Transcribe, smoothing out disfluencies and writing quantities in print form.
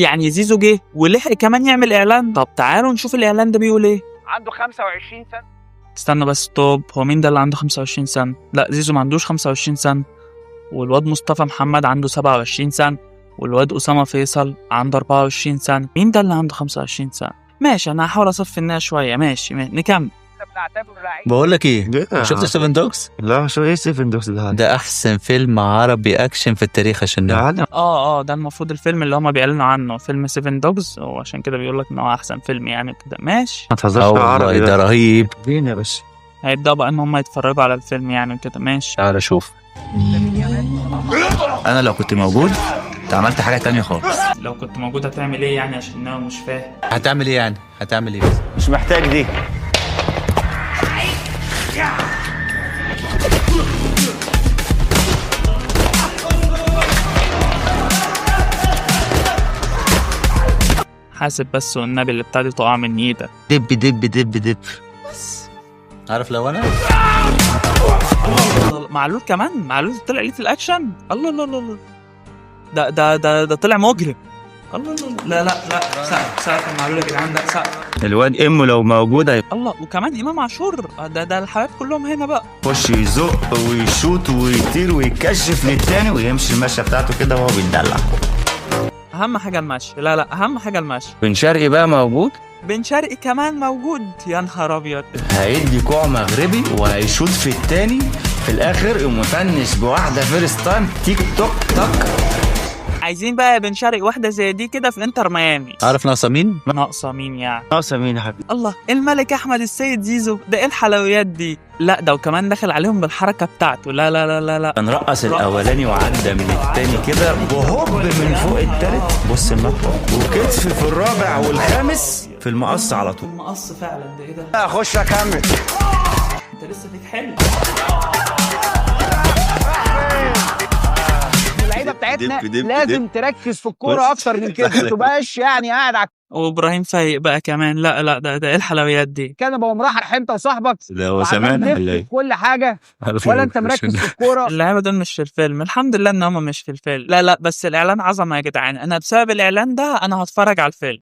يعني زيزو جه ولحق كمان يعمل اعلان. طب تعالوا نشوف الاعلان ده بيقول ايه. عنده 25 سنة. استنى بس، ستوب، هو مين ده اللي عنده 25 سنة؟ لا زيزو ما عندوش 25 سنة، والواد مصطفى محمد عنده 27 سنة، والواد أسامة فيصل عنده 24 سنة. مين ده اللي عنده 25 سنة؟ ماشي، أنا هحاول أصفي الناس شوية. ماشي نكمل. بنعتبره لعيب. بقول لك ايه، شفت سيفن دوجز؟ لا شو ايه سيفن دوجز ده احسن فيلم عربي اكشن في التاريخ عشان ده. ده المفروض الفيلم اللي هما بيعلنوا عنه فيلم سيفن دوجز، وعشان كده بيقول لك ان هو احسن فيلم يعني كده. ماشي، ما تهزرش والله عربي ده رهيب. فين يا باشا؟ هيبدأوا بقى ان هما يتفرجوا على الفيلم يعني كده. ماشي، تعال شوف. انا لو كنت موجود انت عملت حاجه تانية خالص. لو كنت موجود هتعمل ايه يعني؟ عشان انا مش فاهم. هتعمل ايه يعني؟ هتعمل ايه؟ مش محتاج دي. حاسب بس والنبي اللي بتاعتي تقع من ايدك. دب دب دب دب. بس عارف لو انا معلول كمان، معلول طلع ليه في الاكشن. الله الله الله، ده طلع مجرم. الله الله، لا سقف معلول يا جدعان، ده سقف. الواد امه لو موجود الله، وكمان امام عاشور، ده الحبايب كلهم هنا بقى. هيخش يزق ويشوط ويطير ويكشف للتاني ويمشي المشيه بتاعته كده وهو بيتدلع. اهم حاجه المشي، لا اهم حاجه المشي. بن شرقي بقى موجود، بن شرقي كمان موجود. يا نهار ابيض، هيدي كوع مغربي وهيشوط في التاني، في الاخر يقوم مفنش بواحده فيرست تايم تيك توك تك. عايزين بقى يا بن شرقي واحده زي دي كده في انتر ميامي. عارف ناقصه مين؟ ناقصه مين يعني؟ ناقصه مين يا حبيبي؟ الله، الملك احمد السيد زيزو، ده ايه الحلويات دي؟ لا ده وكمان دخل عليهم بالحركه بتاعته. لا كان رقص الاولاني وعدى من التاني كده وهوب من فوق التالت. بص المقطع وكتف في الرابع والخامس في المقص على طول. المقص فعلا، ده ايه ده؟ اخش اكمل. انت لسه فيك حلو. اللعيبه بتاعتنا لازم تركز في الكوره اكتر من كده، ما تبقاش يعني قاعد على وابراهيم فايق بقى كمان. لا ده ايه الحلويات دي؟ الكنبه ومرحرح انت وصاحبك. ده هو سمان ولا ايه؟ كل حاجه ولا انت مركز في الكوره. اللعيبه دول مش في الفيلم، الحمد لله ان هم مش في الفيلم. لا بس الاعلان عظمه يا جدعان، انا بسبب الاعلان ده انا هتفرج على الفيلم.